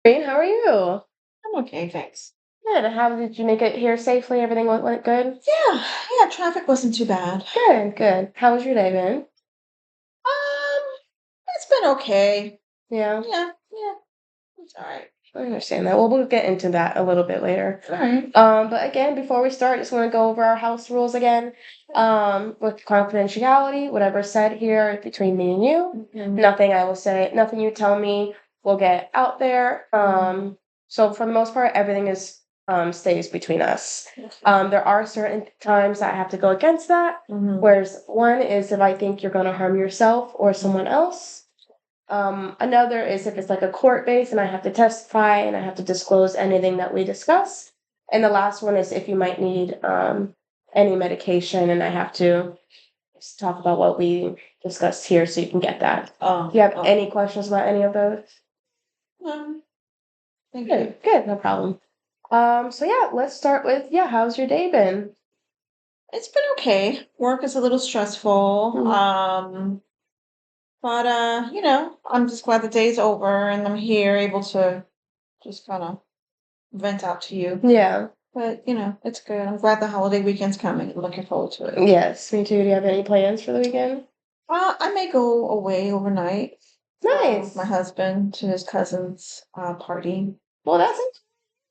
Great, how are you? I'm okay, thanks. Good. How did you make it here safely? Everything went good? Yeah, yeah, traffic wasn't too bad. Good, good. How was your day been? Um, it's been okay. Yeah, Yeah, it's all right. I understand that. Well, we'll get into that a little bit later. All right. But again, before we start, just want to go over our house rules again. With confidentiality, whatever's said here is between me and you. Mhm. Nothing I will say, nothing you tell me will get out there. So for the most part, everything is stays between us. There are certain times that I have to go against that. Mhm. Whereas one is if I think you're going to harm yourself or someone else. Another is if it's like a court base and I have to testify and I have to disclose anything that we discuss. And the last one is if you might need any medication and I have to just talk about what we discussed here so you can get that. Do you have any questions about any of those? Um, thank you. Good, good, no problem. So yeah, let's start with how's your day been? It's been okay. Work is a little stressful. But I'm just glad the day's over and I'm here able to just kind of vent out to you. Yeah. But it's good. I'm glad the holiday weekend's coming. I'm looking forward to it. Yes, me too. Do you have any plans for the weekend? I may go away overnight. With Nice. my husband to his cousin's party. Well, that's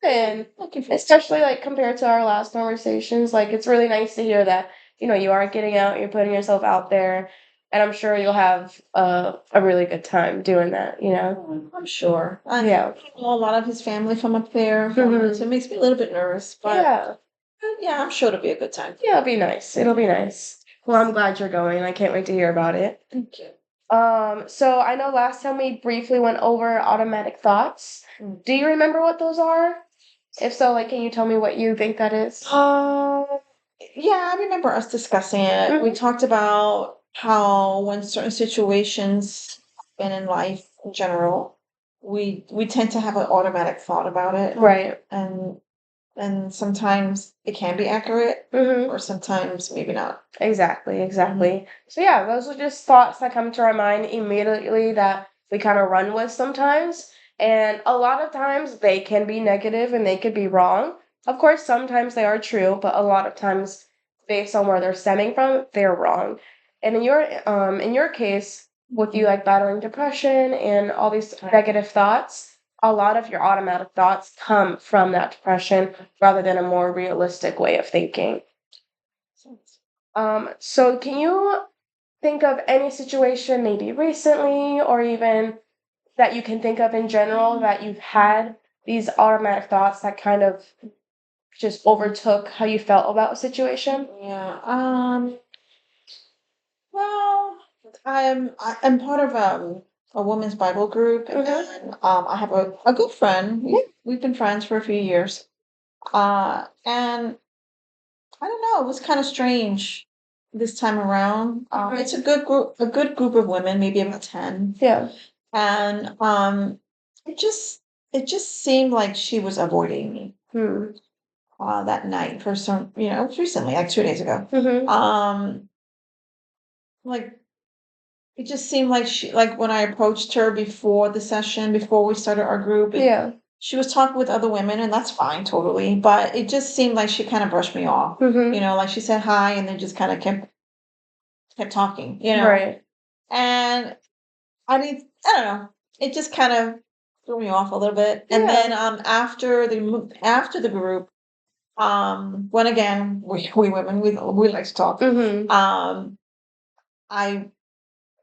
and Looking for especially like compared to our last conversations, like it's really nice to hear that, you are getting out, you're putting yourself out there, and I'm sure you'll have a really good time doing that. I'm sure. Yeah. I know a lot of his family from up there, Mhm. so it makes me a little bit nervous, but Yeah. yeah, I'm sure it'll be a good time. Yeah, it'll be nice. It'll be nice. Well, I'm glad you're going. I can't wait to hear about it. Thank you. So I know last time we briefly went over automatic thoughts. Mm. Do you remember what those are? If so, like, can you tell me what you think that is? Um, yeah, I remember us discussing it. We Mhm. talked about how when certain situations and in life in general, we tend to have an automatic thought about it, Right. and sometimes it can be accurate, Mhm. or sometimes maybe not. Exactly, Mhm. exactly. So yeah, those are just thoughts that come to our mind immediately that we kind of run with sometimes. And a lot of times they can be negative and they could be wrong. Of course, sometimes they are true, but a lot of times based on where they're stemming from, they're wrong. And in your case, with you like battling depression and all these negative thoughts, a lot of your automatic thoughts come from that depression rather than a more realistic way of thinking. So can you think of any situation, maybe recently or even that you can think of in general, that you've had these automatic thoughts that kind of just overtook how you felt about a situation? Yeah. Well, I'm part of a women's Bible group, Mhm. and I have a good friend. We've been friends for a few years. And I don't know, it was kind of strange this time around. It's a good group of women, maybe about 10. Yeah. And it just it just seemed like she was avoiding me Hmm. that night for some, it was recently, like 2 days ago. Mhm. Um, like it just seemed like like when I approached her before the session, before we started our group, Yeah. she was talking with other women, and that's fine, totally. But it just seemed like she kind of brushed me off. Mhm. Like she said hi and then just kind of kept talking. Right. And I don't know. It just kind of threw me off a little bit. And Yeah. then after the group, when again we women we like to talk. Mhm. I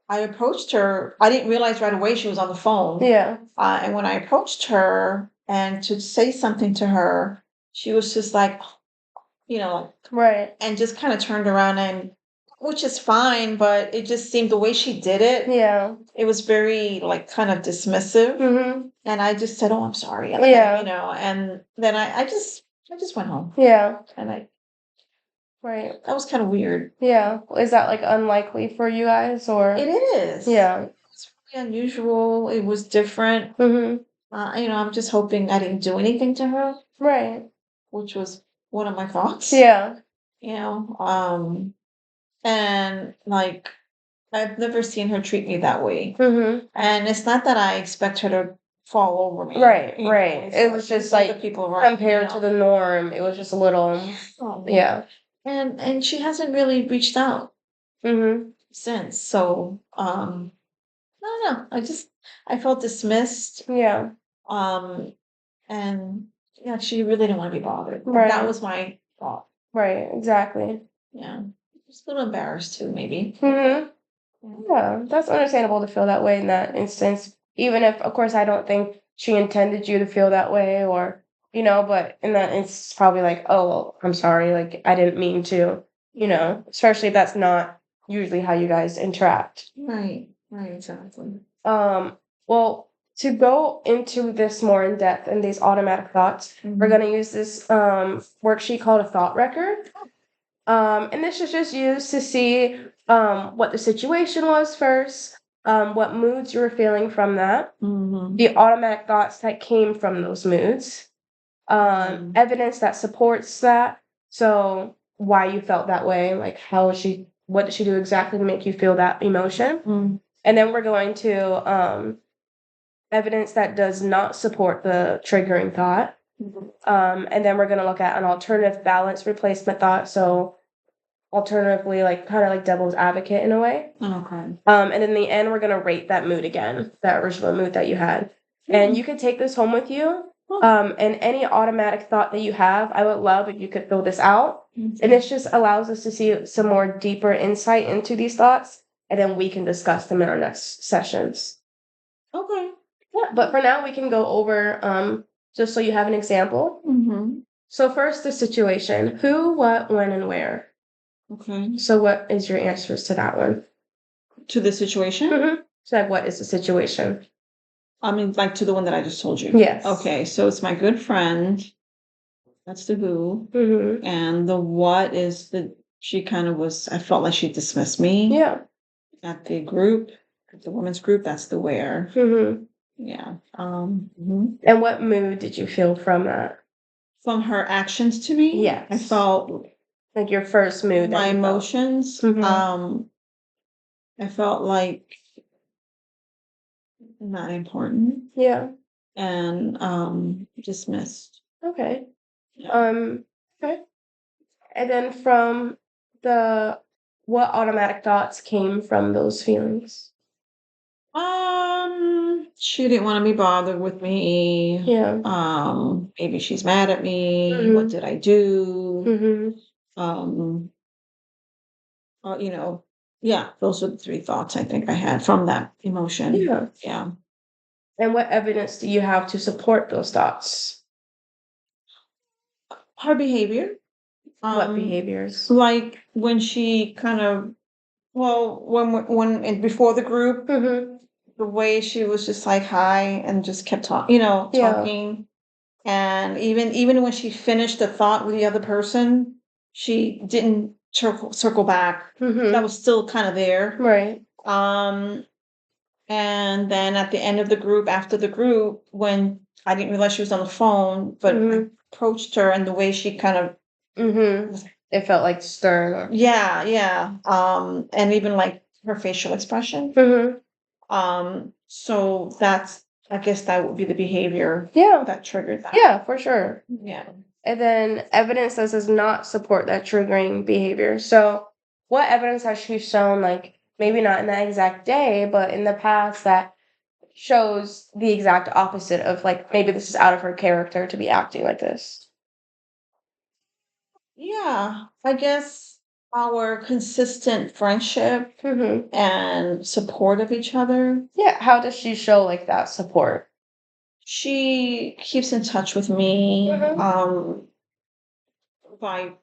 I approached her. I didn't realize right away she was on the phone. Yeah. And when I approached her and to say something to her, she was just like, like, Right. and just kind of turned around, and which is fine, but it just seemed the way she did it, Yeah. it was very like kind of dismissive. Mhm. And I just said, "Oh, I'm sorry." Yeah. And then I just went home, Yeah. and Right. that was kind of weird. Yeah. Is that like unlikely for you guys or? It is. Yeah. It's really unusual. It was different. Mhm. I'm just hoping I didn't do anything to her, Right. which was one of my thoughts. Yeah. You know, and I've never seen her treat me that way. Mhm. And it's not that I expect her to fall over me. Right, you know, right. and It so was I just think the like people around, compared to the norm, it was just a little, Oh, yeah. and she hasn't really reached out Mhm. since. So I don't know. I felt dismissed. Yeah. And yeah, she really didn't want to be bothered. That Right. was my thought. Right. Exactly. Yeah. Just a little embarrassed too, maybe. Mhm. Yeah. Yeah, that's understandable to feel that way in that instance. Even if, of course, I don't think she intended you to feel that way, or but in that it's probably like, oh, well, I'm sorry, like I didn't mean to, especially if that's not usually how you guys interact. Right, right, exactly. Well, to go into this more in depth and these automatic thoughts, we're Mhm. gonna use this worksheet called a thought record. And this is just used to see what the situation was first, what moods you were feeling from that, Mhm. the automatic thoughts that came from those moods, Mhm. evidence that supports that. So why you felt that way, like what did she do exactly to make you feel that emotion? Mm. And then we're going to evidence that does not support the triggering thought. Mhm. And then we're going to look at an alternative balance replacement thought. So alternatively, like kind of like devil's advocate in a way. Okay. And in the end, we're gonna rate that mood again, that original mood that you had. And you can take this home with you. And any automatic thought that you have, I would love if you could fill this out. And it just allows us to see some more deeper insight into these thoughts, and then we can discuss them in our next sessions. Okay. Yeah, but for now, we can go over just so you have an example. Mm-hmm. So first, the situation: who, what, when, and where. Okay. So what is your answers to that one? To the situation? So like, what is the situation? I mean, like to the one that I just told you. Yes. Okay, so it's my good friend. That's the who. Mm-hmm. And the what is she kind of was, I felt like she dismissed me Yeah. at the group, at the women's group. That's the where. Mm-hmm. Yeah. Mhm. And what mood did you feel from that? From her actions to me, I Yes. felt Like your first mood that my you felt. emotions. Mhm. I felt like not important Yeah. and dismissed. Okay. Yeah. Okay. And then from the what automatic thoughts came from those feelings? She didn't want to be bothered with me. Yeah. Maybe she's mad at me. What Mhm. did I do? Mhm. Um, you know, yeah, those are the three thoughts I think I had from that emotion. Yeah. Yeah. And what evidence do you have to support those thoughts? Her behavior. What behaviors? Like when she kind of, well, before the group, Mhm. the way she was just like hi and just kept talking, Yeah. talking. And even when she finished the thought with the other person, she didn't circle back. That Mhm. was still kind of there. Right. Um, and then at the end of the group, after the group, when I didn't realize she was on the phone, but I Mhm. approached her and the way she kind of, Mhm. It felt like stern or yeah, yeah. And even like her facial expression. Mhm. So I guess that would be the behavior Yeah. that triggered that. Yeah, for sure. Yeah. And then evidence that does not support that triggering behavior. So, what evidence has she shown, like maybe not in that exact day, but in the past that shows the exact opposite of like maybe this is out of her character to be acting like this? Yeah, I guess our consistent friendship Mm-hmm. and support of each other. Yeah. How does she show like that support? She keeps in touch with me Mm-hmm. by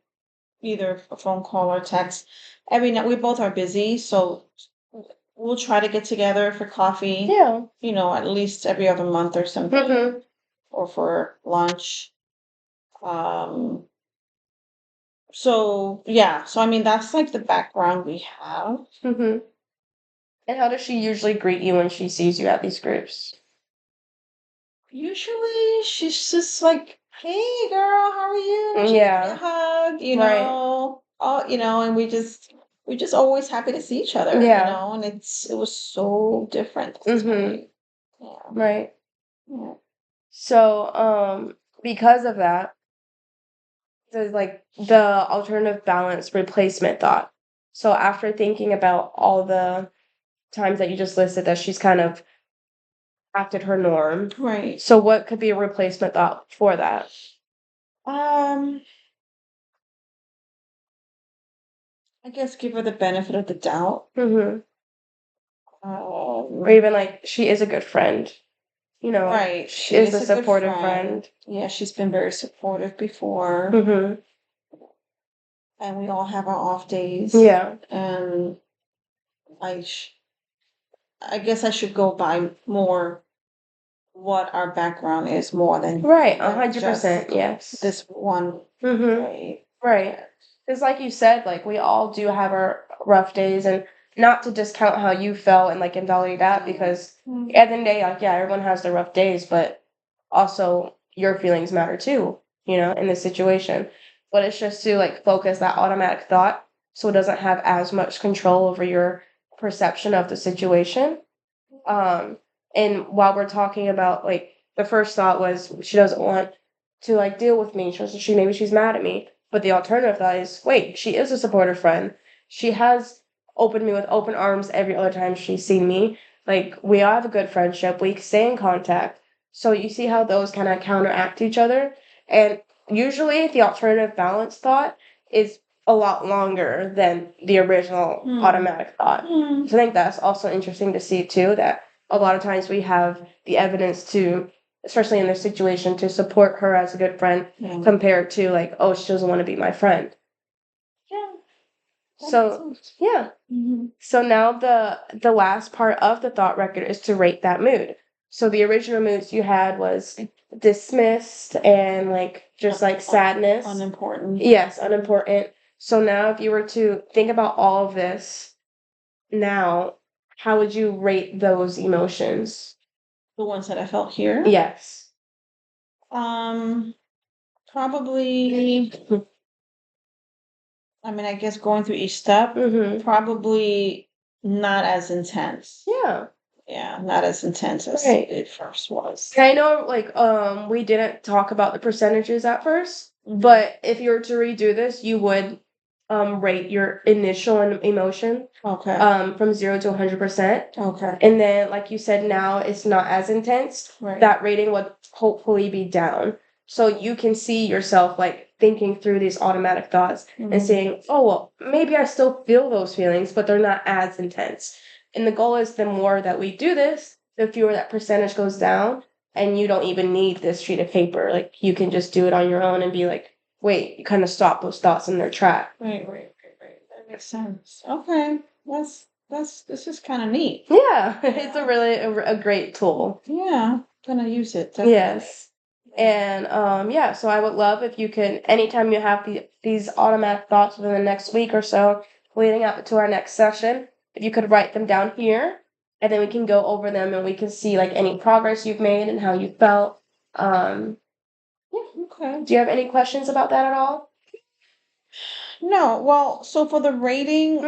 either a phone call or text. Every night we both are busy, so we'll try to get together for coffee, Yeah. at least every other month or something, Mm-hmm. or for lunch. Um, so yeah, so I mean that's like the background we have. Mm-hmm. And how does she usually greet you when she sees you at these groups? Usually she's just like, "Hey girl, how are you?" She gives me a Yeah. hug, Right. Oh, and we're just always happy to see each other, Yeah. and it was so different this Mm-hmm. time. Yeah. Right. Yeah. So, because of that, there's like the alternative balance replacement thought. So after thinking about all the times that you just listed that she's kind of acted her norm, Right. so what could be a replacement thought for that? Um, I guess give her the benefit of the doubt. Mm-hmm. Or Um, even like she is a good friend. right. She She is is a a good supportive friend. friend. Yeah, she's been very supportive before, Mm-hmm. and we all have our off days. Yeah. And I, sh- I guess I should go by more what our background is more than Right, than just 100%, yes. this one Mm-hmm. way. Right. Because like you said, like we all do have our rough days, and not to discount how you felt and like invalidate that, because Mm. at the end of the day, like yeah, everyone has their rough days, but also your feelings matter too, in this situation. But it's just to like focus that automatic thought so it doesn't have as much control over your perception of the situation. Um, and while we're talking about like the first thought was she doesn't want to like deal with me, maybe she's mad at me. But the alternative thought is, wait, she is a supportive friend. She has opened me with open arms every other time she's seen me. Like we all have a good friendship. We stay in contact. So you see how those kind of counteract each other. And usually the alternative balance thought is a lot longer than the original Hmm. automatic thought. Hmm. So I think that's also interesting to see too, that a lot of times we have the evidence to, especially in this situation, to support her as a good friend Yeah. compared to like, oh, she doesn't want to be my friend. Yeah. That So makes sense. yeah. Mhm. So now the last part of the thought record is to rate that mood. So the original moods you had was dismissed and like just like sadness. Unimportant. Yes, unimportant. So now if you were to think about all of this now, how would you rate those emotions? The ones that I felt here. Yes. Um, probably. I mean, I guess going through each step, Mm-hmm. probably not as intense. Yeah. Yeah, not as intense as Right. it first was. And I know like we didn't talk about the percentages at first, Mhm. but if you were to redo this, you would rate your initial emotion Okay. from 0 to 100%. Okay. And then like you said, now it's not as intense. Right. That rating would hopefully be down. So you can see yourself like thinking through these automatic thoughts and Mhm. saying, oh well, maybe I still feel those feelings, but they're not as intense. And the goal is the more that we do this, the fewer that percentage goes down, and you don't even need this sheet of paper. Like you can just do it on your own and be like, wait, you kind of stop those thoughts in their track. Right. That makes sense. Okay. This is kind of neat. Yeah, it's a really a great tool. Yeah, gonna use it. Definitely. Yes. And yeah, so I would love if you can, anytime you have these automatic thoughts within the next week or so, leading up to our next session, if you could write them down here, and then we can go over them and we can see like any progress you've made and how you felt. Yeah. Okay. Do you have any questions about that at all? No, well, so for the rating,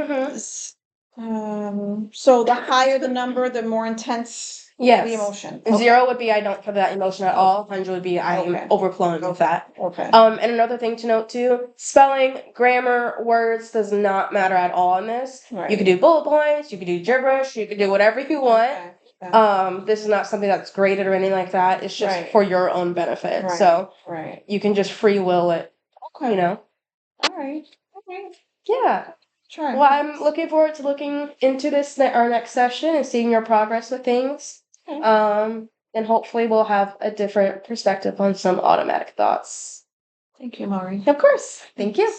Mm-hmm. so the higher the number, the more intense the Yes. emotion. 0 would be I don't feel that emotion at all. 100 would be I am Okay. overflowing with that. Okay. And another thing to note too, spelling, grammar, words does not matter at all in this. Right. You could do bullet points, you could do gibberish, you could do whatever you want. Okay. This is not something that's graded or anything like that. It's just Right. for your own benefit. Right. So Right. you can just free will it, Okay. All right. Okay. Yeah. Try. Well, I'm looking forward to looking into this our next session and seeing your progress with things. Okay. And hopefully we'll have a different perspective on some automatic thoughts. Thank you, Maury. Of course. Thank you.